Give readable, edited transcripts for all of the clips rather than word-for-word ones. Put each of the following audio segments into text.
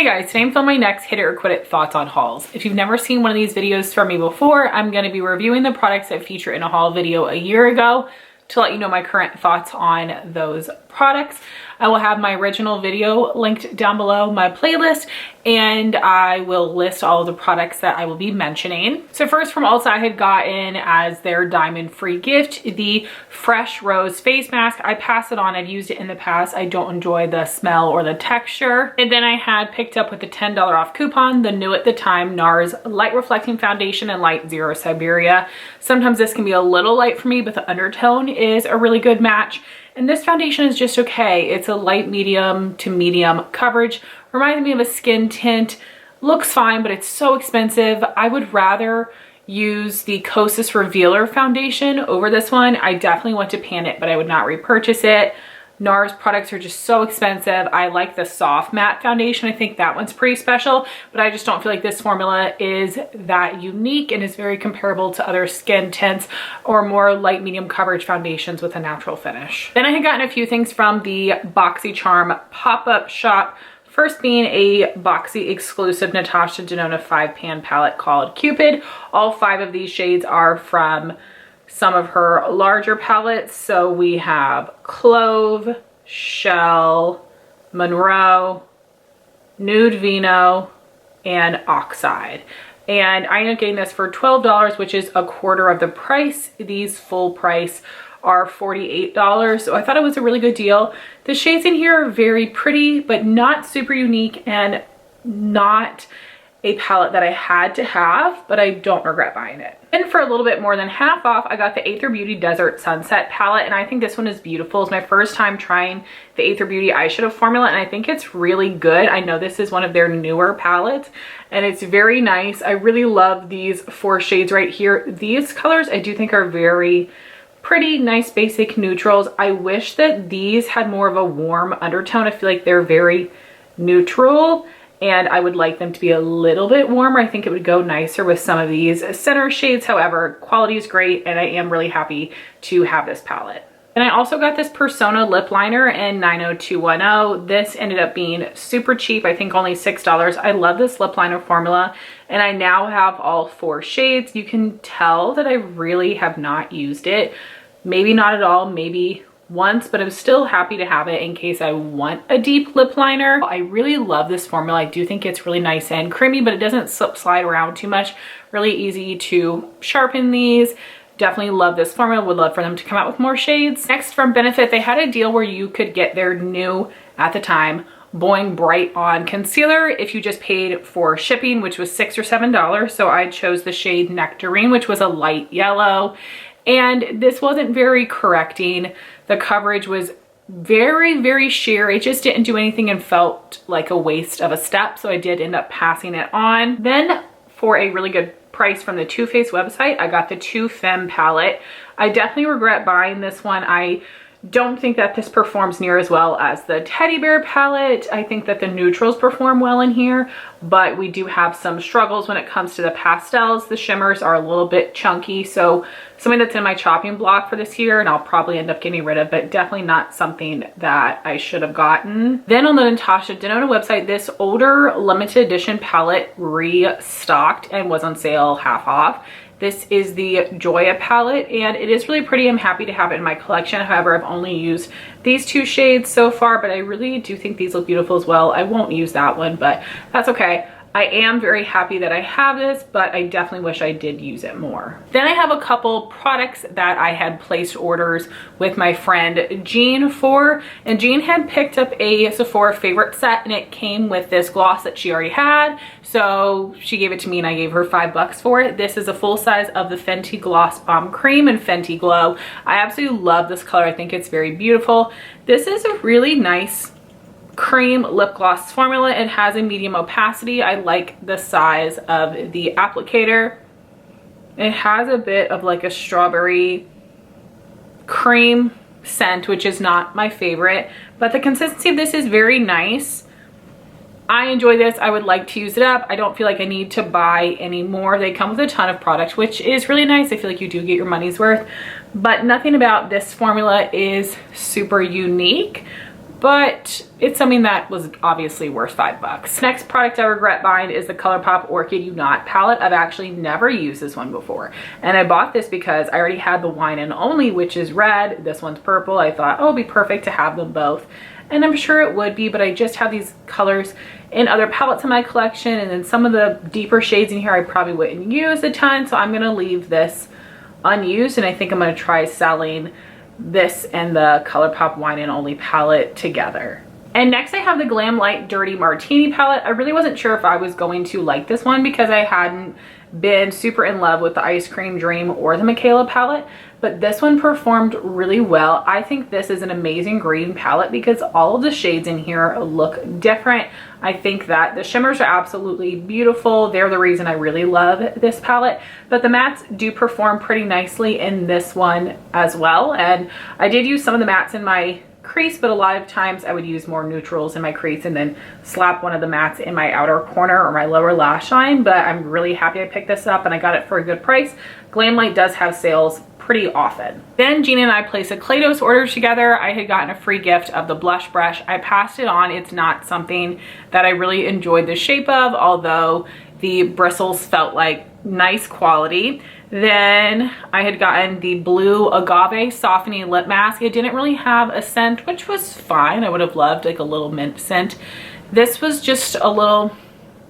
guys, today I'm filming my next hit it or quit it thoughts on hauls. If you've never seen one of these videos from me before, I'm going to be reviewing the products that feature in a haul video a year ago to let you know my current thoughts on those products. I will have my original video linked down below, my playlist, and I will list all of the products that I will be mentioning. So first from ULTA, I had gotten as their diamond free gift the Fresh Rose face mask. I passed it on, I've used it in the past. I don't enjoy the smell or the texture. And then I had picked up with the $10 off coupon, the new at the time NARS Light Reflecting Foundation in Light Zero Siberia. Sometimes this can be a little light for me, but the undertone is a really good match. And this foundation is just okay. It's a light medium to medium coverage. Reminds me of a skin tint. Looks fine, but it's so expensive. I would rather use the Kosas Revealer foundation over this one. I definitely want to pan it, but I would not repurchase it. NARS products are just so expensive. I like the soft matte foundation. I think that one's pretty special, but I just don't feel like this formula is that unique and is very comparable to other skin tints or more light medium coverage foundations with a natural finish. Then I had gotten a few things from the BOXYCHARM pop-up shop. First being a Boxy exclusive Natasha Denona 5-pan palette called Cupid. All 5 of these shades are from some of her larger palettes. So we have Clove, Shell, Monroe, Nude Vino, and Oxide. And I ended up getting this for $12, which is a quarter of the price. These full price are $48. So I thought it was a really good deal. The shades in here are very pretty, but not super unique and not a palette that I had to have, but I don't regret buying it. And for a little bit more than half off, I got the Athr Beauty Desert Sunset palette, and I think this one is beautiful. It's my first time trying the Athr Beauty eyeshadow formula, and I think it's really good. I know this is one of their newer palettes, and it's very nice. I really love these 4 shades right here. These colors I do think are very pretty, nice basic neutrals. I wish that these had more of a warm undertone. I feel like they're very neutral, and I would like them to be a little bit warmer. I think it would go nicer with some of these center shades. However, quality is great, and I am really happy to have this palette. And I also got this Persona lip liner in 90210. This ended up being super cheap, I think only $6. I love this lip liner formula, and I now have all 4 shades. You can tell that I really have not used it. Maybe not at all, maybe once, but I'm still happy to have it in case I want a deep lip liner. I really love this formula. I do think it's really nice and creamy, but it doesn't slide around too much. Really easy to sharpen these. Definitely love this formula. Would love for them to come out with more shades. Next, from Benefit, they had a deal where you could get their new, at the time, Boing Bright On Concealer if you just paid for shipping, which was $6 or $7. So I chose the shade Nectarine, which was a light yellow. And this wasn't very correcting. The coverage was very, very sheer. It just didn't do anything and felt like a waste of a step. So I did end up passing it on. Then for a really good price from the Too Faced website, I got the Femme palette. I definitely regret buying this one. I don't think that this performs near as well as the Teddy Bear palette. I think that the neutrals perform well in here, but we do have some struggles when it comes to the pastels. The shimmers are a little bit chunky, so something that's in my chopping block for this year, and I'll probably end up getting rid of, but definitely not something that I should have gotten. Then on the Natasha Denona website, this older limited edition palette restocked and was on sale half off. This is the Joya palette, and it is really pretty. I'm happy to have it in my collection. However, I've only used these 2 shades so far, but I really do think these look beautiful as well. I won't use that one, but that's okay. I am very happy that I have this, but I definitely wish I did use it more. Then I have a couple products that I had placed orders with my friend Jean for, and Jean had picked up a Sephora favorite set, and it came with this gloss that she already had. So she gave it to me and I gave her $5 for it. This is a full size of the Fenty Gloss Bomb Cream and Fenty Glow. I absolutely love this color. I think it's very beautiful. This is a really nice cream lip gloss formula. It has a medium opacity. I like the size of the applicator. It has a bit of like a strawberry cream scent, which is not my favorite, but the consistency of this is very nice. I enjoy this. I would like to use it up. I don't feel like I need to buy any more. They come with a ton of product, which is really nice. I feel like you do get your money's worth, but nothing about this formula is super unique. but it's something that was obviously worth $5. Next product I regret buying is the ColourPop Orchid You Not palette. I've actually never used this one before, and I bought this because I already had the Wine and Only, which is red. This one's purple. I thought, oh, it'd be perfect to have them both, and I'm sure it would be, but I just have these colors in other palettes in my collection, and then some of the deeper shades in here I probably wouldn't use a ton, so I'm gonna leave this unused, and I think I'm gonna try selling this and the ColourPop Wine and Only palette together. And next I have the GLAMLITE Dirty Martini palette. I really wasn't sure if I was going to like this one because I hadn't been super in love with the Ice Cream Dream or the Michaela palette, but this one performed really well. I think this is an amazing green palette because all of the shades in here look different. I think that the shimmers are absolutely beautiful. They're the reason I really love this palette, but the mattes do perform pretty nicely in this one as well. And I did use some of the mattes in my crease, but a lot of times I would use more neutrals in my crease and then slap one of the mattes in my outer corner or my lower lash line. But I'm really happy I picked this up and I got it for a good price. GLAMLITE does have sales pretty often. Then Gina and I placed a KALEIDOS order together. I had gotten a free gift of the blush brush. I passed it on. It's not something that I really enjoyed the shape of, although the bristles felt like nice quality. Then I had gotten the blue Agave softening lip mask. It didn't really have a scent, which was fine. I would have loved like a little mint scent. This was just a little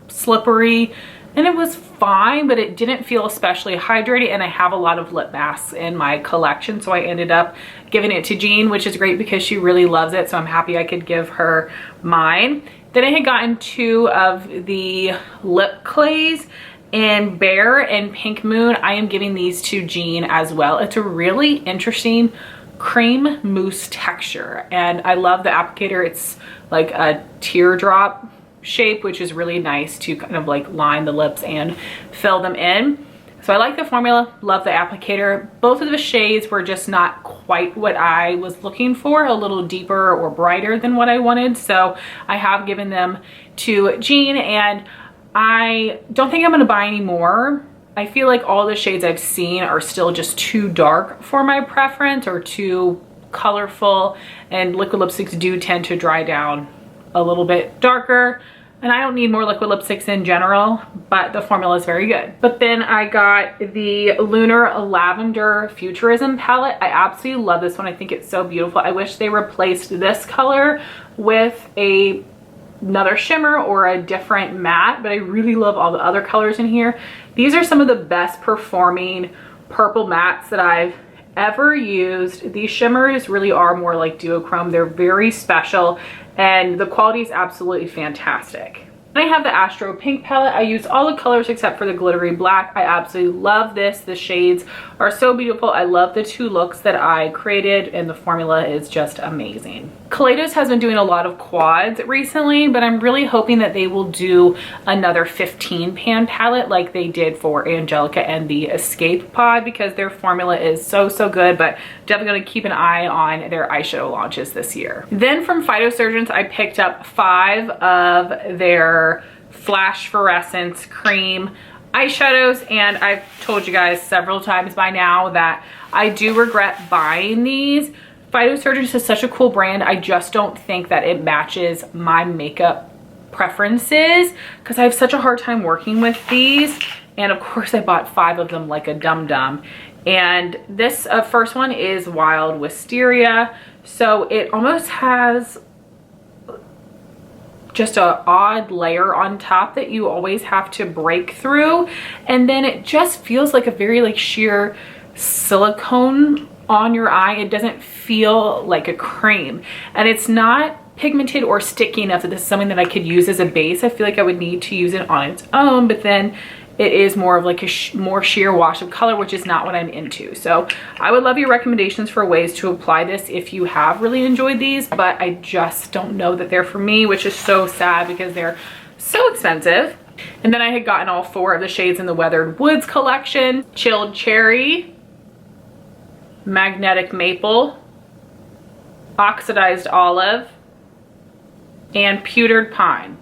slippery and it was fine, but it didn't feel especially hydrated, and I have a lot of lip masks in my collection, so I ended up giving it to Jean, which is great because she really loves it, so I'm happy I could give her mine. Then I had gotten 2 of the lip clays in Bear and Pink Moon. I am giving these to Jean as well. It's a really interesting cream mousse texture, and I love the applicator. It's like a teardrop shape, which is really nice to kind of like line the lips and fill them in. So I like the formula, love the applicator. Both of the shades were just not quite what I was looking for, a little deeper or brighter than what I wanted. So I have given them to Jean, and I don't think I'm gonna buy any more. I feel like all the shades I've seen are still just too dark for my preference or too colorful, and liquid lipsticks do tend to dry down a little bit darker, and I don't need more liquid lipsticks in general, but the formula is very good. But then I got the Lunar Lavender Futurism palette. I absolutely love this one. I think it's so beautiful. I wish they replaced this color with another shimmer or a different matte, but I really love all the other colors in here. These are some of the best performing purple mattes that I've ever used. These shimmers really are more like duochrome. They're very special, and the quality is absolutely fantastic. And I have the Astro Pink palette. I use all the colors except for the glittery black. I absolutely love this. The shades are so beautiful. I love the 2 looks that I created, and the formula is just amazing. KALEIDOS has been doing a lot of quads recently, but I'm really hoping that they will do another 15 pan palette like they did for Angelica and the Escape pod, because their formula is so good. But definitely gonna keep an eye on their eyeshadow launches this year. Then from PHYTOSURGENCE, I picked up 5 of their Flash Fluorescence Cream eyeshadows, and I've told you guys several times by now that I do regret buying these. PHYTOSURGENCE is such a cool brand. I just don't think that it matches my makeup preferences because I have such a hard time working with these. And of course I bought 5 of them like a dum-dum. And this first one is Wild Wisteria. So it almost has just an odd layer on top that you always have to break through. And then it just feels like a very like sheer silicone on your eye. It doesn't feel like a cream, and it's not pigmented or sticky enough that this is something that I could use as a base. I feel like I would need to use it on its own, but then it is more of like a more sheer wash of color, which is not what I'm into. So I would love your recommendations for ways to apply this if you have really enjoyed these, but I just don't know that they're for me, which is so sad because they're so expensive. And then I had gotten all 4 of the shades in the Weathered Woods collection: Chilled Cherry, Magnetic Maple, Oxidized Olive, and Pewtered Pine.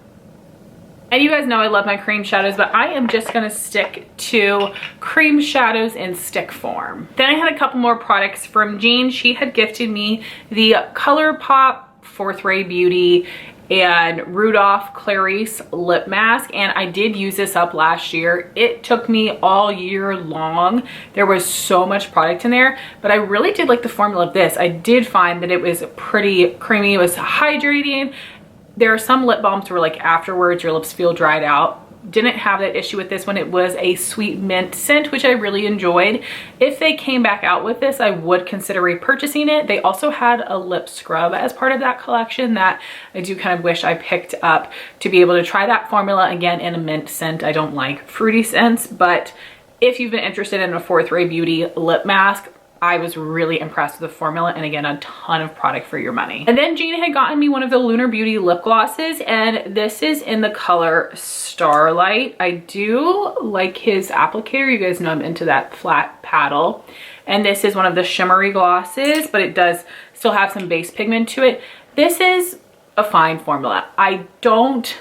And you guys know I love my cream shadows, but I am just gonna stick to cream shadows in stick form. Then I had a couple more products from Jean. She had gifted me the ColourPop Fourth Ray Beauty and Rudolph Clarice lip mask, and I did use this up last year. It took me all year long. There was so much product in there, but I really did like the formula of this. I did find that it was pretty creamy. It was hydrating. There are some lip balms where like afterwards your lips feel dried out. Didn't have that issue with this one. It was a sweet mint scent, which I really enjoyed. If they came back out with this, I would consider repurchasing it. They also had a lip scrub as part of that collection that I do kind of wish I picked up to be able to try that formula again in a mint scent. I don't like fruity scents, but if you've been interested in a Fourth Ray Beauty lip mask, I was really impressed with the formula, and again, a ton of product for your money. And then Gina had gotten me one of the Lunar Beauty lip glosses, and this is in the color Starlight. I do like his applicator. You guys know I'm into that flat paddle. And this is one of the shimmery glosses, but it does still have some base pigment to it. This is a fine formula. I don't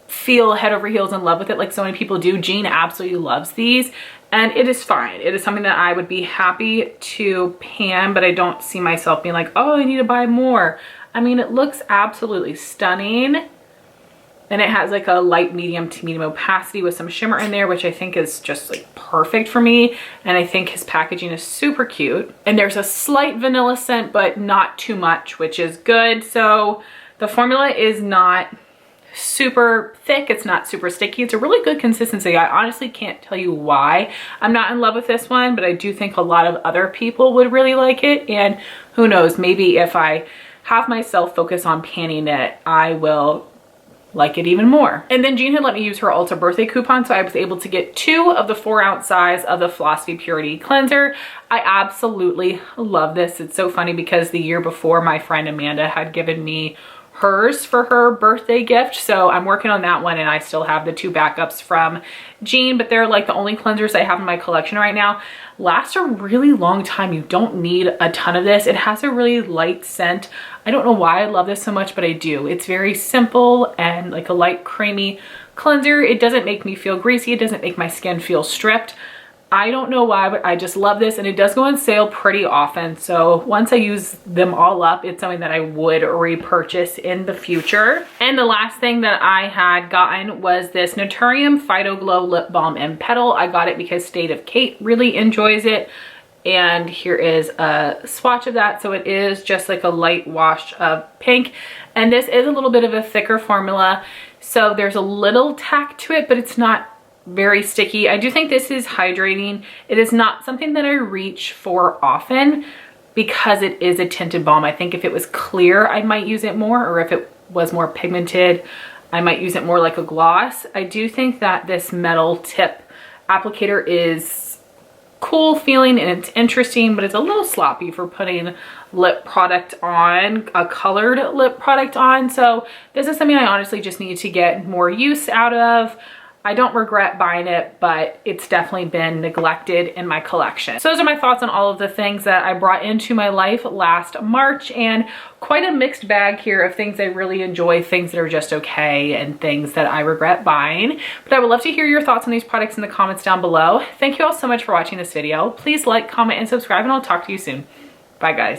feel head over heels in love with it like so many people do. Jean absolutely loves these, and it is fine. It is something that I would be happy to pan, but I don't see myself being like, oh, I need to buy more. I mean, it looks absolutely stunning, and it has like a light medium to medium opacity with some shimmer in there, which I think is just like perfect for me. And I think his packaging is super cute, and there's a slight vanilla scent, but not too much, which is good. So the formula is not super thick, it's not super sticky. It's a really good consistency. I honestly can't tell you why I'm not in love with this one, but I do think a lot of other people would really like it. And who knows, maybe if I have myself focus on panning it, I will like it even more. And then Jean had let me use her Ulta birthday coupon, so I was able to get 2 of the 4-ounce size of the Philosophy Purity Cleanser. I absolutely love this. It's so funny because the year before my friend Amanda had given me hers for her birthday gift, so I'm working on that one, and I still have the 2 backups from Jean, but they're like the only cleansers I have in my collection right now. Last a really long time. You don't need a ton of this. It has a really light scent. I don't know why I love this so much, but I do. It's very simple and like a light creamy cleanser. It doesn't make me feel greasy. It doesn't make my skin feel stripped. I don't know why, but I just love this, and it does go on sale pretty often. So once I use them all up, it's something that I would repurchase in the future. And the last thing that I had gotten was this Naturium Phyto Glow Lip Balm in Petal. I got it because State of Kate really enjoys it. And here is a swatch of that. So it is just like a light wash of pink. And this is a little bit of a thicker formula. So there's a little tack to it, but it's not very sticky. I do think this is hydrating. It is not something that I reach for often because it is a tinted balm. I think if it was clear, I might use it more, or if it was more pigmented, I might use it more like a gloss. I do think that this metal tip applicator is cool feeling and it's interesting, but it's a little sloppy for putting lip product on, a colored lip product on. So this is something I honestly just need to get more use out of. I don't regret buying it, but it's definitely been neglected in my collection. So those are my thoughts on all of the things that I brought into my life last March, and quite a mixed bag here of things I really enjoy, things that are just okay, and things that I regret buying. But I would love to hear your thoughts on these products in the comments down below. Thank you all so much for watching this video. Please like, comment, and subscribe, and I'll talk to you soon. Bye, guys.